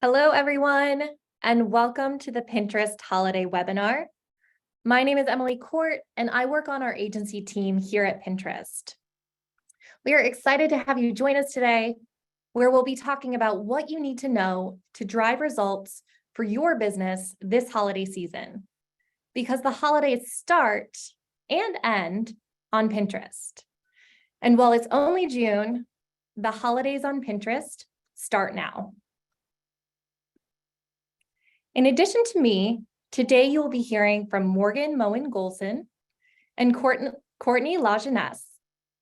Hello, everyone, and welcome to the Pinterest Holiday Webinar. My name is Emily Court, and I work on our agency team here at Pinterest. We are excited to have you join us today, where we'll be talking about what you need to know to drive results for your business this holiday season, because the holidays start and end on Pinterest. And while it's only June, the holidays on Pinterest start now. In addition to me, today you will be hearing from Morgan Moen-Golson and Courtney Lajeunesse,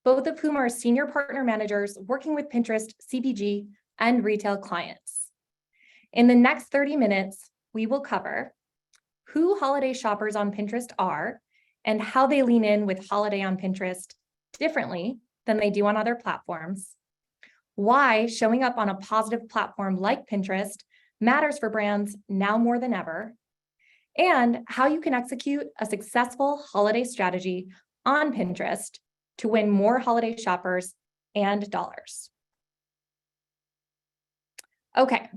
both of whom are senior partner managers working with Pinterest, CPG, and retail clients. In the next 30 minutes, we will cover who holiday shoppers on Pinterest are and how they lean in with holiday on Pinterest differently than they do on other platforms, why showing up on a positive platform like Pinterest matters for brands now more than ever, and how you can execute a successful holiday strategy on Pinterest to win more holiday shoppers and dollars. Okay,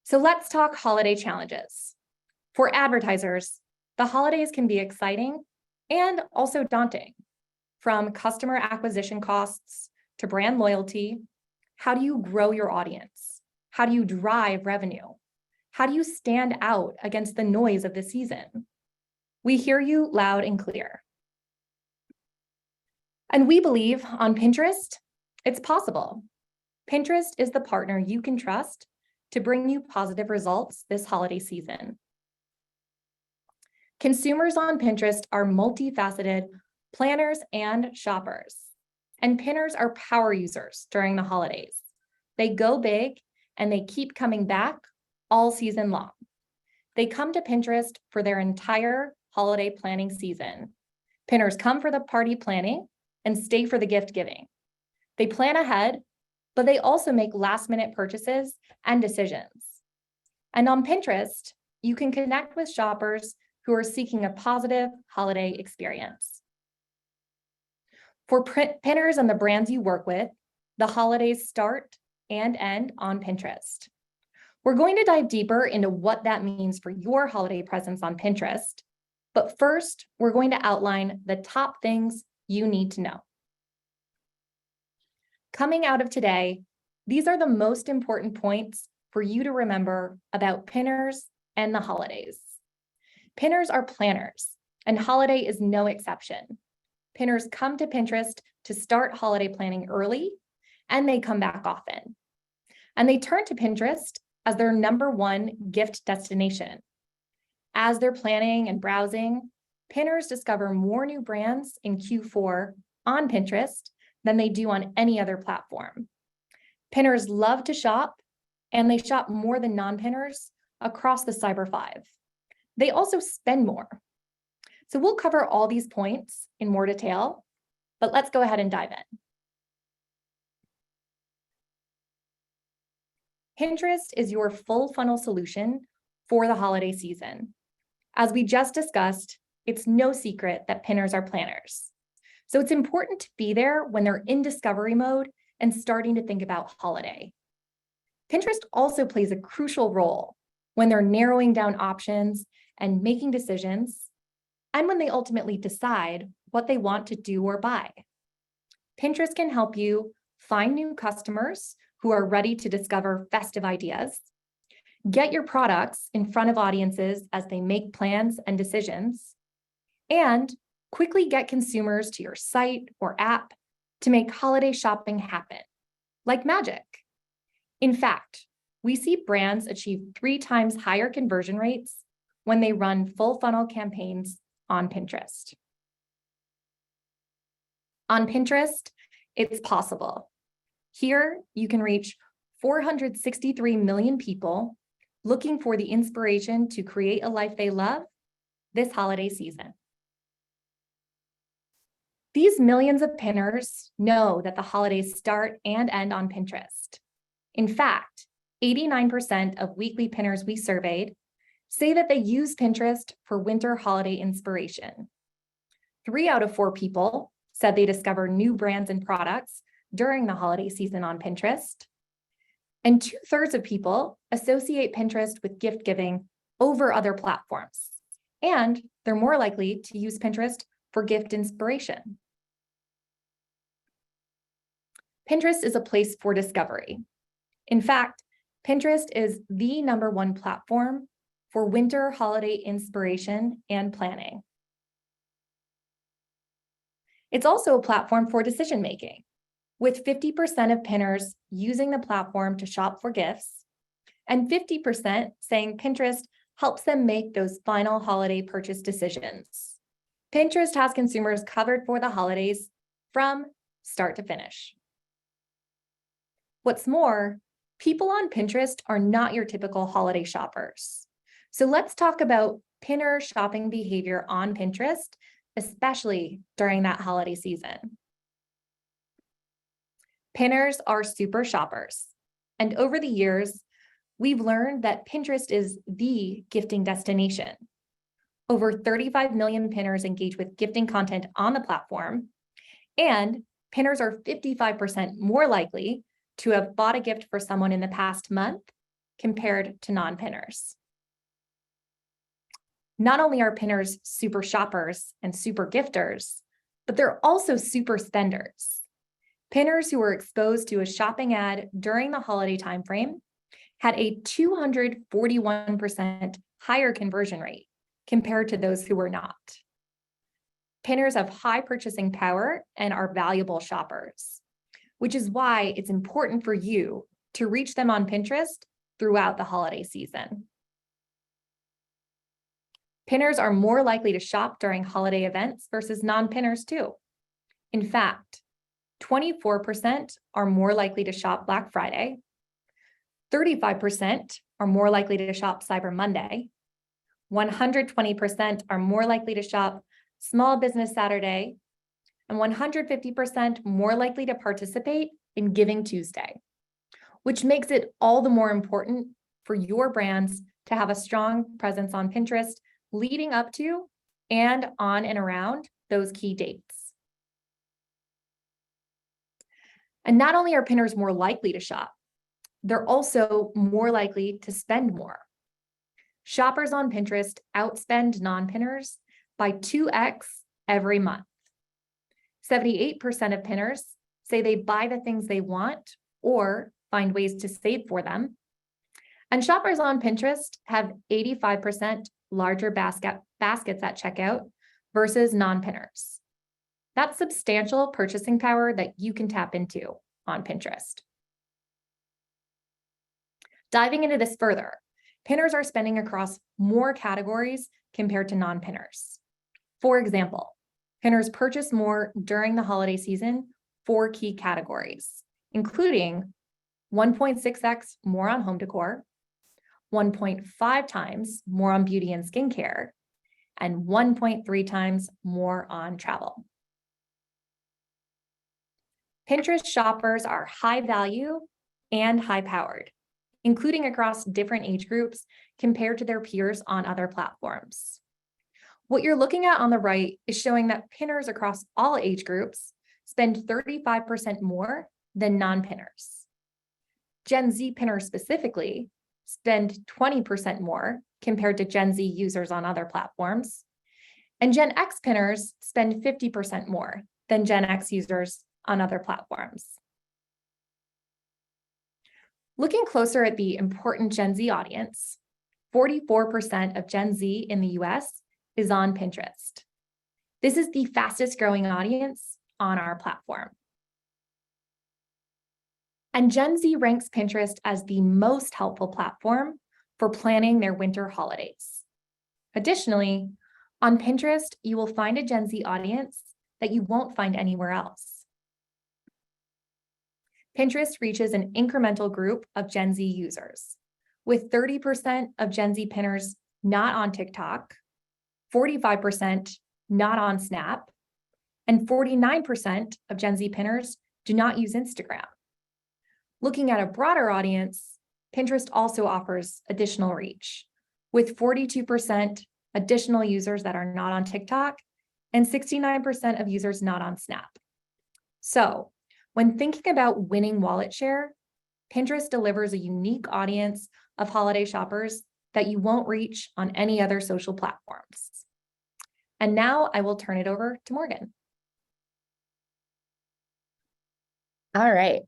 so let's talk holiday challenges. For advertisers, the holidays can be exciting and also daunting. From customer acquisition costs to brand loyalty, how do you grow your audience? How do you drive revenue? How do you stand out against the noise of the season? We hear you loud and clear. And we believe on Pinterest, it's possible. Pinterest is the partner you can trust to bring you positive results this holiday season. Consumers on Pinterest are multifaceted planners and shoppers, and pinners are power users during the holidays. They go big and they keep coming back all season long. They come to Pinterest for their entire holiday planning season. Pinners come for the party planning and stay for the gift giving. They plan ahead, but they also make last-minute purchases and decisions. And on Pinterest, you can connect with shoppers who are seeking a positive holiday experience. For pinners and the brands you work with, the holidays start and end on Pinterest. We're going to dive deeper into what that means for your holiday presence on Pinterest. But first, we're going to outline the top things you need to know. Coming out of today, these are the most important points for you to remember about pinners and the holidays. Pinners are planners, and holiday is no exception. Pinners come to Pinterest to start holiday planning early, and they come back often. And they turn to Pinterest as their #1 gift destination. As they're planning and browsing, pinners discover more new brands in Q4 on Pinterest than they do on any other platform. Pinners love to shop, and they shop more than non-pinners across the Cyber 5. They also spend more. So we'll cover all these points in more detail, but let's go ahead and dive in. Pinterest is your full funnel solution for the holiday season. As we just discussed, it's no secret that pinners are planners. So it's important to be there when they're in discovery mode and starting to think about holiday. Pinterest also plays a crucial role when they're narrowing down options and making decisions, and when they ultimately decide what they want to do or buy. Pinterest can help you find new customers who are ready to discover festive ideas, get your products in front of audiences as they make plans and decisions, and quickly get consumers to your site or app to make holiday shopping happen, like magic. In fact, we see brands achieve 3 times higher conversion rates when they run full funnel campaigns on Pinterest. On Pinterest, it's possible. Here, you can reach 463 million people looking for the inspiration to create a life they love this holiday season. These millions of pinners know that the holidays start and end on Pinterest. In fact, 89% of weekly pinners we surveyed say that they use Pinterest for winter holiday inspiration. 3 out of 4 people said they discover new brands and products during the holiday season on Pinterest. And 2/3 of people associate Pinterest with gift giving over other platforms. And they're more likely to use Pinterest for gift inspiration. Pinterest is a place for discovery. In fact, Pinterest is the #1 platform for winter holiday inspiration and planning. It's also a platform for decision-making, with 50% of pinners using the platform to shop for gifts, and 50% saying Pinterest helps them make those final holiday purchase decisions. Pinterest has consumers covered for the holidays from start to finish. What's more, people on Pinterest are not your typical holiday shoppers. So let's talk about pinner shopping behavior on Pinterest, especially during that holiday season. Pinners are super shoppers. And over the years, we've learned that Pinterest is the gifting destination. Over 35 million pinners engage with gifting content on the platform, and pinners are 55% more likely to have bought a gift for someone in the past month compared to non-pinners. Not only are pinners super shoppers and super gifters, but they're also super spenders. Pinners who were exposed to a shopping ad during the holiday timeframe had a 241% higher conversion rate compared to those who were not. Pinners have high purchasing power and are valuable shoppers, which is why it's important for you to reach them on Pinterest throughout the holiday season. Pinners are more likely to shop during holiday events versus non-pinners too. In fact, 24% are more likely to shop Black Friday, 35% are more likely to shop Cyber Monday, 120% are more likely to shop Small Business Saturday, and 150% more likely to participate in Giving Tuesday, which makes it all the more important for your brands to have a strong presence on Pinterest leading up to and on and around those key dates. And not only are pinners more likely to shop, they're also more likely to spend more. Shoppers on Pinterest outspend non-pinners by 2x every month. 78% of pinners say they buy the things they want or find ways to save for them. And shoppers on Pinterest have 85% larger baskets at checkout versus non-pinners. That's substantial purchasing power that you can tap into on Pinterest. Diving into this further, pinners are spending across more categories compared to non-pinners. For example, pinners purchase more during the holiday season for key categories, including 1.6x more on home decor, 1.5 times more on beauty and skincare, and 1.3 times more on travel. Pinterest shoppers are high value and high powered, including across different age groups compared to their peers on other platforms. What you're looking at on the right is showing that pinners across all age groups spend 35% more than non-pinners. Gen Z pinners specifically spend 20% more compared to Gen Z users on other platforms. And Gen X pinners spend 50% more than Gen X users on other platforms. Looking closer at the important Gen Z audience, 44% of Gen Z in the US is on Pinterest. This is the fastest growing audience on our platform. And Gen Z ranks Pinterest as the most helpful platform for planning their winter holidays. Additionally, on Pinterest, you will find a Gen Z audience that you won't find anywhere else. Pinterest reaches an incremental group of Gen Z users, with 30% of Gen Z pinners not on TikTok, 45% not on Snap, and 49% of Gen Z pinners do not use Instagram. Looking at a broader audience, Pinterest also offers additional reach, with 42% additional users that are not on TikTok and 69% of users not on Snap. So, when thinking about winning wallet share, Pinterest delivers a unique audience of holiday shoppers that you won't reach on any other social platforms. And now I will turn it over to Morgan. All right.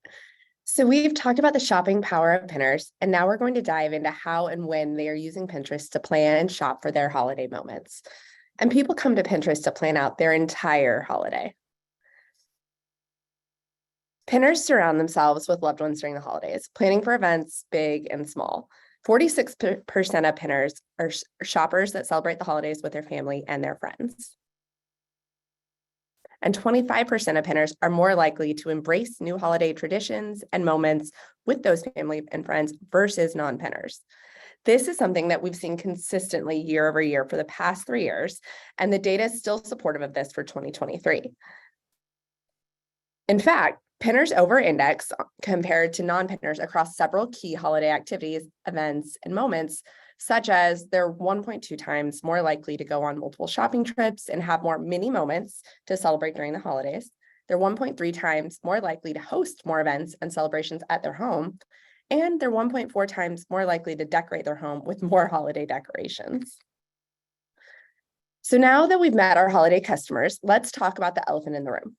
So we've talked about the shopping power of Pinners, and now we're going to dive into how and when they are using Pinterest to plan and shop for their holiday moments. And people come to Pinterest to plan out their entire holiday. Pinners surround themselves with loved ones during the holidays, planning for events big and small. 46% of Pinners are shoppers that celebrate the holidays with their family and their friends. And 25% of Pinners are more likely to embrace new holiday traditions and moments with those family and friends versus non-Pinners. This is something that we've seen consistently year over year for the past 3 years, and the data is still supportive of this for 2023. In fact, Pinners over-index compared to non-Pinners across several key holiday activities, events, and moments, such as they're 1.2 times more likely to go on multiple shopping trips and have more mini moments to celebrate during the holidays. They're 1.3 times more likely to host more events and celebrations at their home, and they're 1.4 times more likely to decorate their home with more holiday decorations. So now that we've met our holiday customers, let's talk about the elephant in the room.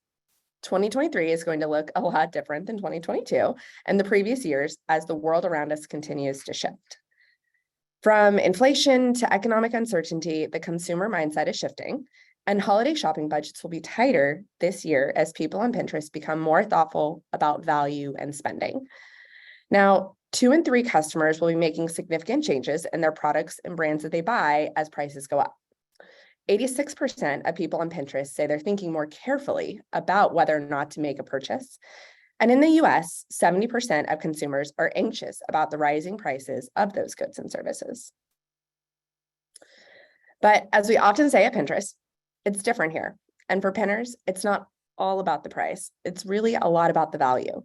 2023 is going to look a lot different than 2022 and the previous years as the world around us continues to shift. From inflation to economic uncertainty, the consumer mindset is shifting, and holiday shopping budgets will be tighter this year as people on Pinterest become more thoughtful about value and spending. Now, 2 in 3 customers will be making significant changes in their products and brands that they buy as prices go up. 86% of people on Pinterest say they're thinking more carefully about whether or not to make a purchase. And in the US, 70% of consumers are anxious about the rising prices of those goods and services. But as we often say at Pinterest, it's different here. And for Pinners, it's not all about the price. It's really a lot about the value.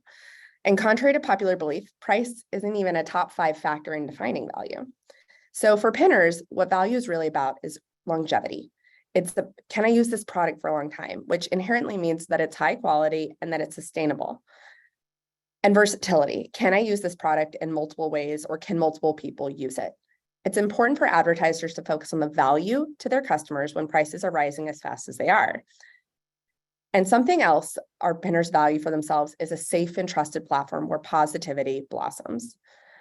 And contrary to popular belief, price isn't even a top 5 factor in defining value. So for Pinners, what value is really about is longevity. It's can I use this product for a long time, which inherently means that it's high quality and that it's sustainable. And versatility. Can I use this product in multiple ways, or can multiple people use it? It's important for advertisers to focus on the value to their customers when prices are rising as fast as they are. And something else our Pinners value for themselves is a safe and trusted platform where positivity blossoms.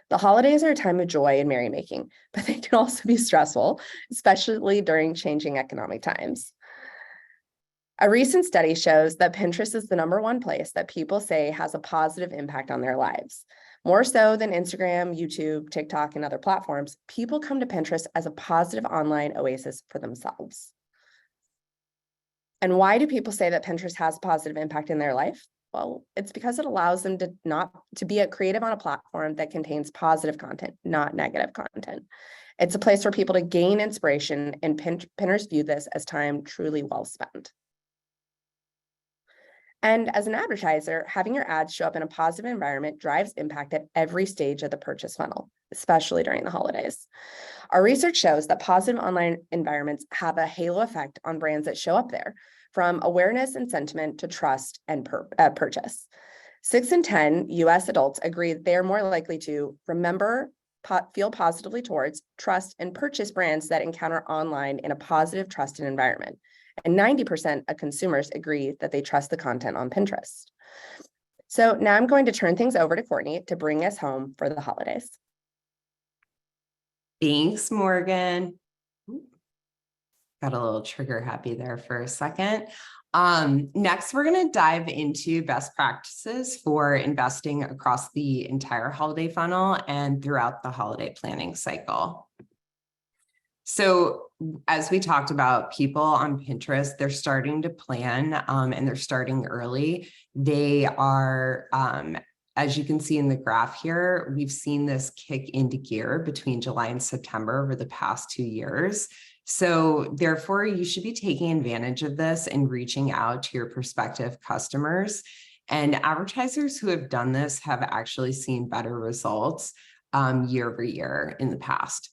The holidays are a time of joy and merrymaking, but they can also be stressful, especially during changing economic times. A recent study shows that Pinterest is the #1 place that people say has a positive impact on their lives. More so than Instagram, YouTube, TikTok, and other platforms, people come to Pinterest as a positive online oasis for themselves. And why do people say that Pinterest has a positive impact in their life? Well, it's because it allows them to be a creative on a platform that contains positive content, not negative content. It's a place for people to gain inspiration, and Pinners view this as time truly well spent. And as an advertiser, having your ads show up in a positive environment drives impact at every stage of the purchase funnel, especially during the holidays. Our research shows that positive online environments have a halo effect on brands that show up there, from awareness and sentiment to trust and purchase. 6 in 10 US adults agree that they are more likely to remember, feel positively towards, trust, and purchase brands that encounter online in a positive, trusted environment. And 90% of consumers agree that they trust the content on Pinterest. So now I'm going to turn things over to Courtney to bring us home for the holidays. Thanks, Morgan. Got a little trigger happy there for a second. Next, we're going to dive into best practices for investing across the entire holiday funnel and throughout the holiday planning cycle. So as we talked about, people on Pinterest, they're starting to plan and they're starting early. They are, as you can see in the graph here, we've seen this kick into gear between July and September over the past 2 years. So therefore, you should be taking advantage of this and reaching out to your prospective customers. And advertisers who have done this have actually seen better results year over year in the past.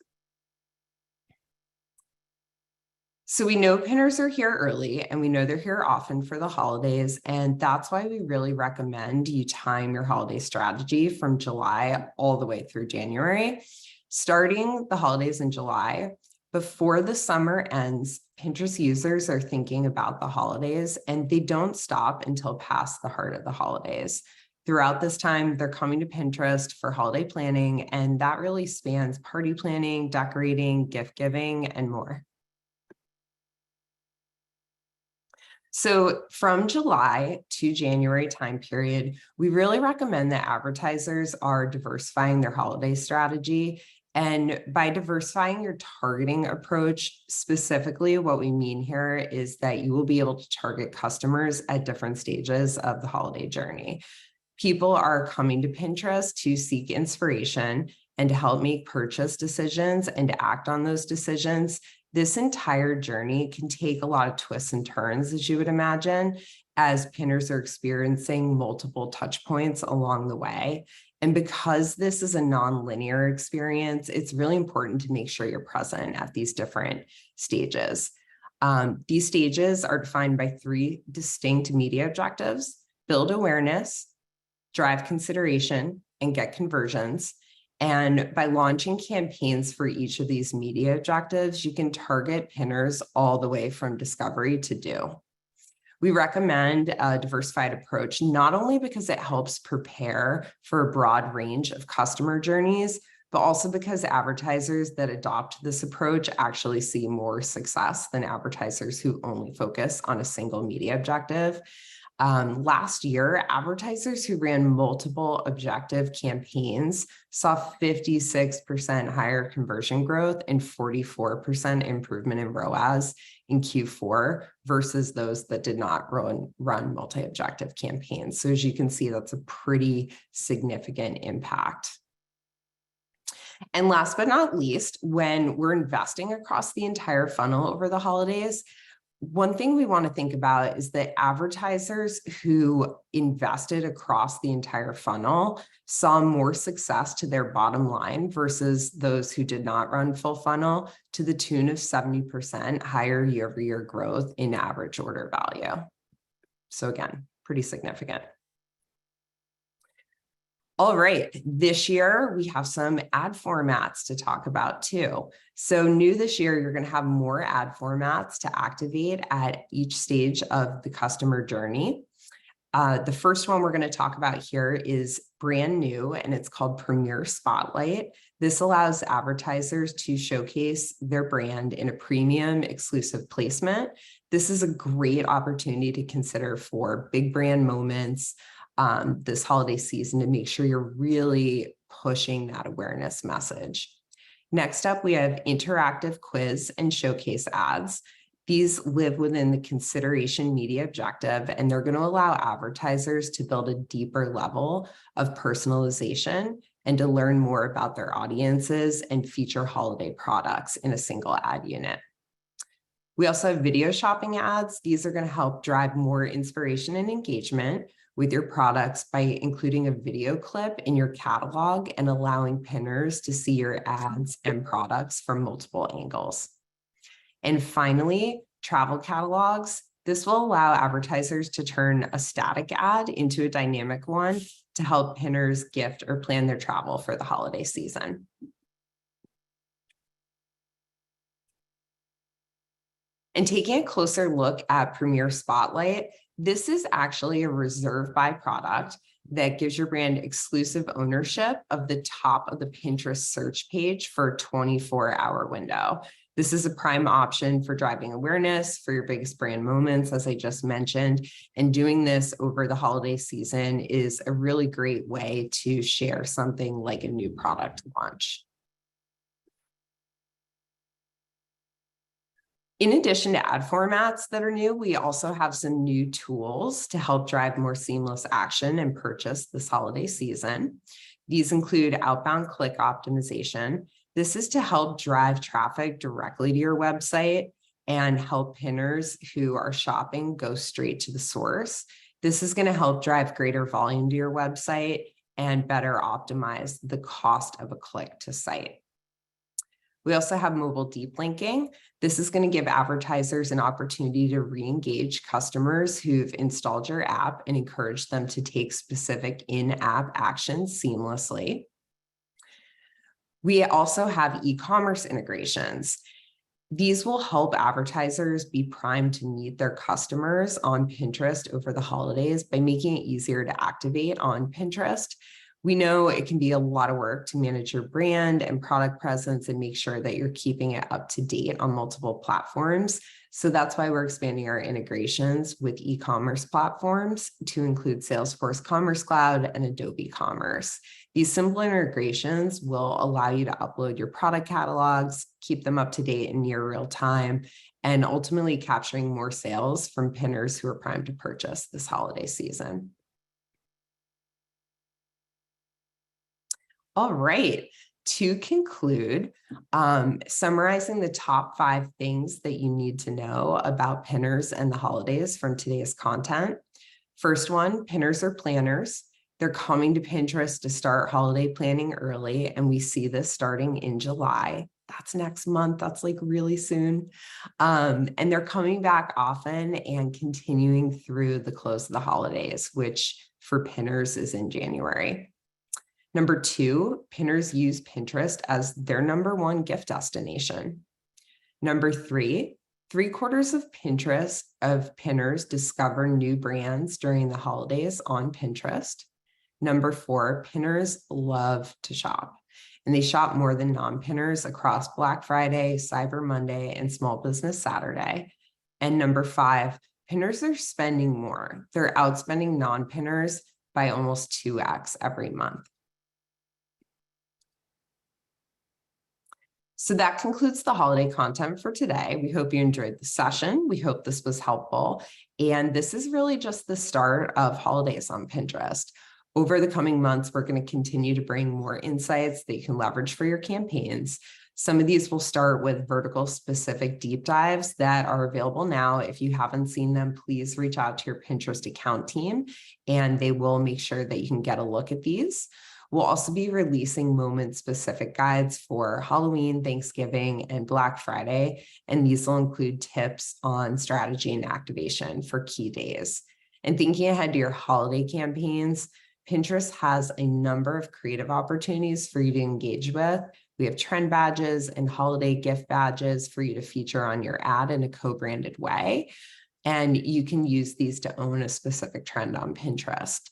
So we know pinners are here early and we know they're here often for the holidays. And that's why we really recommend you time your holiday strategy from July all the way through January. Starting the holidays in July, before the summer ends, Pinterest users are thinking about the holidays and they don't stop until past the heart of the holidays. Throughout this time, they're coming to Pinterest for holiday planning, and that really spans party planning, decorating, gift giving, and more. So from July to January time period, we really recommend that advertisers are diversifying their holiday strategy. And by diversifying your targeting approach, specifically what we mean here is that you will be able to target customers at different stages of the holiday journey. People are coming to Pinterest to seek inspiration and to help make purchase decisions and to act on those decisions. This entire journey can take a lot of twists and turns, as you would imagine, as pinners are experiencing multiple touch points along the way. And because this is a non-linear experience, it's really important to make sure you're present at these different stages. These stages are defined by 3 distinct media objectives: build awareness, drive consideration, and get conversions. And by launching campaigns for each of these media objectives, you can target pinners all the way from discovery to do. We recommend a diversified approach, not only because it helps prepare for a broad range of customer journeys, but also because advertisers that adopt this approach actually see more success than advertisers who only focus on a single media objective. Last year, advertisers who ran multiple objective campaigns saw 56% higher conversion growth and 44% improvement in ROAS in Q4 versus those that did not run multi-objective campaigns. So as you can see, that's a pretty significant impact. And last but not least, when we're investing across the entire funnel over the holidays, one thing we want to think about is that advertisers who invested across the entire funnel saw more success to their bottom line versus those who did not run full funnel, to the tune of 70% higher year-over-year growth in average order value. So again, pretty significant. All right, this year we have some ad formats to talk about too. So new this year, you're going to have more ad formats to activate at each stage of the customer journey. The first one we're going to talk about here is brand new, and it's called Premier Spotlight. This allows advertisers to showcase their brand in a premium exclusive placement. This is a great opportunity to consider for big brand moments this holiday season to make sure you're really pushing that awareness message. Next up, we have interactive quiz and showcase ads. These live within the consideration media objective, and they're going to allow advertisers to build a deeper level of personalization and to learn more about their audiences and feature holiday products in a single ad unit. We also have video shopping ads. These are going to help drive more inspiration and engagement with your products by including a video clip in your catalog and allowing pinners to see your ads and products from multiple angles. And finally, travel catalogs. This will allow advertisers to turn a static ad into a dynamic one to help pinners gift or plan their travel for the holiday season. And taking a closer look at Premier Spotlight, this is actually a reserve by product that gives your brand exclusive ownership of the top of the Pinterest search page for a 24-hour window. This is a prime option for driving awareness for your biggest brand moments, as I just mentioned, and doing this over the holiday season is a really great way to share something like a new product launch. In addition to ad formats that are new, we also have some new tools to help drive more seamless action and purchase this holiday season. These include outbound click optimization. This is to help drive traffic directly to your website and help pinners who are shopping go straight to the source. This is going to help drive greater volume to your website and better optimize the cost of a click to site. We also have mobile deep linking. This is going to give advertisers an opportunity to re-engage customers who've installed your app and encourage them to take specific in-app actions seamlessly. We also have e-commerce integrations. These will help advertisers be primed to meet their customers on Pinterest over the holidays by making it easier to activate on Pinterest. We know it can be a lot of work to manage your brand and product presence and make sure that you're keeping it up to date on multiple platforms. So that's why we're expanding our integrations with e-commerce platforms to include Salesforce Commerce Cloud and Adobe Commerce. These simple integrations will allow you to upload your product catalogs, keep them up to date in near real time, and ultimately capturing more sales from pinners who are primed to purchase this holiday season. All right, to conclude, summarizing the top 5 things that you need to know about pinners and the holidays from today's content. First one, pinners are planners. They're coming to Pinterest to start holiday planning early, and we see this starting in July. That's next month. That's like really soon. And they're coming back often and continuing through the close of the holidays, which for pinners is in January. Number 2, pinners use Pinterest as their #1 gift destination. Number 3, 3/4 of pinners discover new brands during the holidays on Pinterest. Number 4, pinners love to shop, and they shop more than non-pinners across Black Friday, Cyber Monday, and Small Business Saturday. And number 5, pinners are spending more. They're outspending non-pinners by almost 2x every month. So that concludes the holiday content for today. We hope you enjoyed the session. We hope this was helpful. And this is really just the start of holidays on Pinterest. Over the coming months, we're going to continue to bring more insights that you can leverage for your campaigns. Some of these will start with vertical specific deep dives that are available now. If you haven't seen them, please reach out to your Pinterest account team and they will make sure that you can get a look at these. We'll also be releasing moment-specific guides for Halloween, Thanksgiving, and Black Friday, and these will include tips on strategy and activation for key days. And thinking ahead to your holiday campaigns, Pinterest has a number of creative opportunities for you to engage with. We have trend badges and holiday gift badges for you to feature on your ad in a co-branded way, and you can use these to own a specific trend on Pinterest.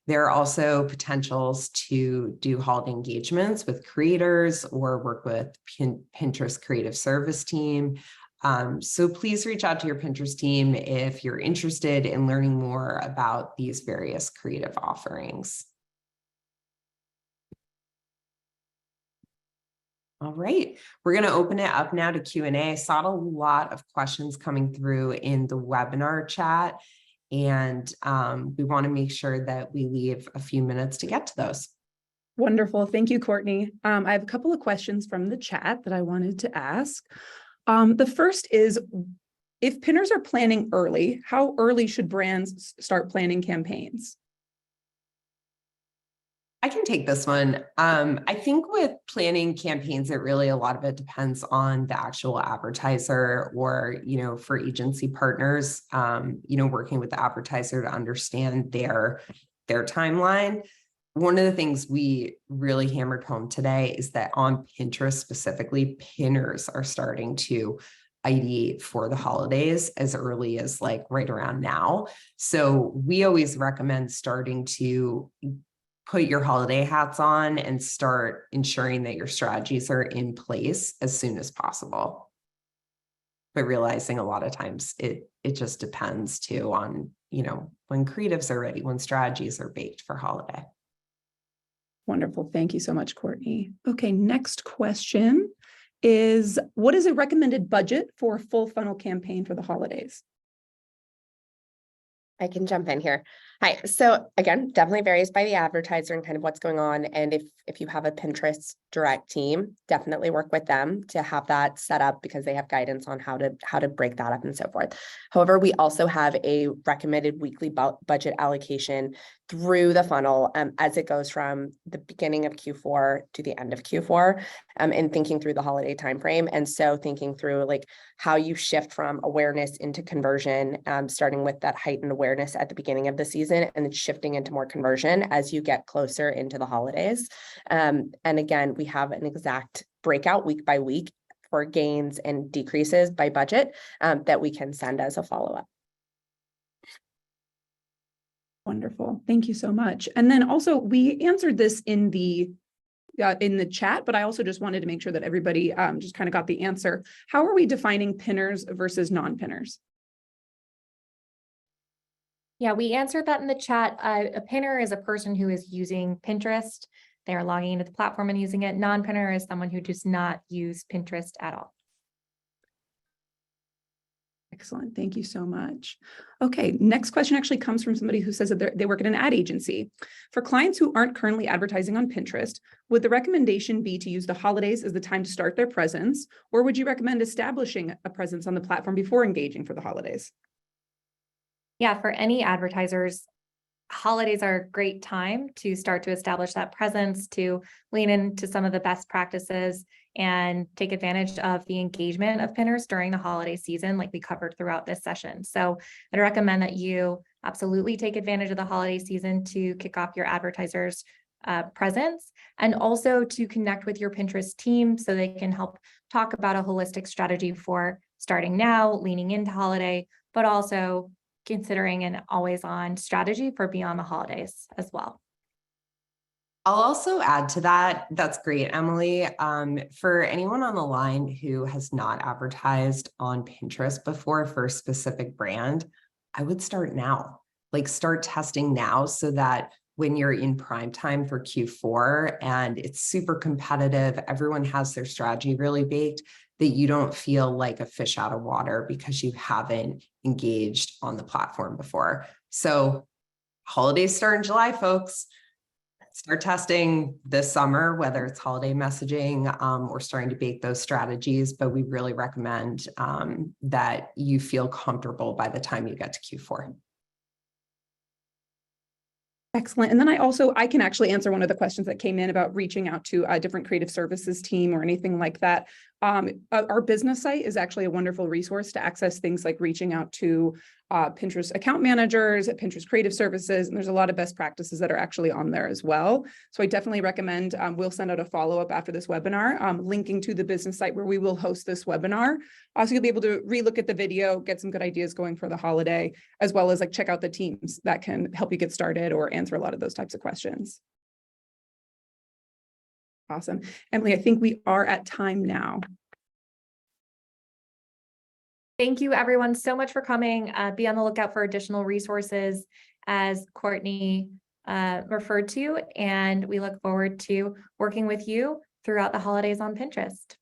There are also potentials to do holiday engagements with creators or work with Pinterest creative service team. So please reach out to your Pinterest team if you're interested in learning more about these various creative offerings. All right, we're going to open it up now to Q&A. I saw a lot of questions coming through in the webinar chat. And we want to make sure that we leave a few minutes to get to those. Wonderful. Thank you, Courtney. I have a couple of questions from the chat that I wanted to ask. The first is, if pinners are planning early, how early should brands start planning campaigns? I can take this one. I think with planning campaigns, a lot of it depends on the actual advertiser or, for agency partners, working with the advertiser to understand their timeline. One of the things we really hammered home today is that on Pinterest specifically, pinners are starting to ideate for the holidays as early as like right around now. So we always recommend starting to put your holiday hats on and start ensuring that your strategies are in place as soon as possible. But realizing a lot of times it just depends too on, when creatives are ready, when strategies are baked for holiday. Wonderful. Thank you so much, Courtney. Okay, next question is, what is a recommended budget for a full funnel campaign for the holidays? I can jump in here. Hi, so again, definitely varies by the advertiser and kind of what's going on. And if you have a Pinterest direct team, definitely work with them to have that set up because they have guidance on how to break that up and so forth. However, we also have a recommended weekly budget allocation through the funnel as it goes from the beginning of Q4 to the end of Q4 and thinking through the holiday timeframe. And so thinking through like how you shift from awareness into conversion, starting with that heightened awareness at the beginning of the season and then shifting into more conversion as you get closer into the holidays. And again, we have an exact breakout week by week for gains and decreases by budget that we can send as a follow-up. Wonderful. Thank you so much. And then also we answered this in the chat, but I also just wanted to make sure that everybody just kind of got the answer. How are we defining pinners versus non-pinners? Yeah, we answered that in the chat. A pinner is a person who is using Pinterest. They are logging into the platform and using it. Non-pinner is someone who does not use Pinterest at all. Excellent. Thank you so much. Okay, next question actually comes from somebody who says that they work at an ad agency. For clients who aren't currently advertising on Pinterest, would the recommendation be to use the holidays as the time to start their presence, or would you recommend establishing a presence on the platform before engaging for the holidays? Yeah, for any advertisers, holidays are a great time to start to establish that presence, to lean into some of the best practices and take advantage of the engagement of pinners during the holiday season, like we covered throughout this session. So I'd recommend that you absolutely take advantage of the holiday season to kick off your advertisers' presence and also to connect with your Pinterest team so they can help talk about a holistic strategy for starting now, leaning into holiday, but also considering an always-on strategy for beyond the holidays as well. I'll also add to that. That's great, Emily. For anyone on the line who has not advertised on Pinterest before for a specific brand, I would start now. Like start testing now so that when you're in prime time for Q4 and it's super competitive, everyone has their strategy really baked, that you don't feel like a fish out of water because you haven't engaged on the platform before. So holidays start in July, folks. Start testing this summer, whether it's holiday messaging or starting to bake those strategies, but we really recommend that you feel comfortable by the time you get to Q4. Excellent. And then I can actually answer one of the questions that came in about reaching out to a different creative services team or anything like that. Our business site is actually a wonderful resource to access things like reaching out to Pinterest account managers, Pinterest creative services, and there's a lot of best practices that are actually on there as well. So I definitely recommend, we'll send out a follow-up after this webinar, linking to the business site where we will host this webinar. Also, you'll be able to relook at the video, get some good ideas going for the holiday, as well as like check out the teams that can help you get started or answer a lot of those types of questions. Awesome. Emily, I think we are at time now. Thank you everyone so much for coming. Be on the lookout for additional resources as Courtney referred to, and we look forward to working with you throughout the holidays on Pinterest.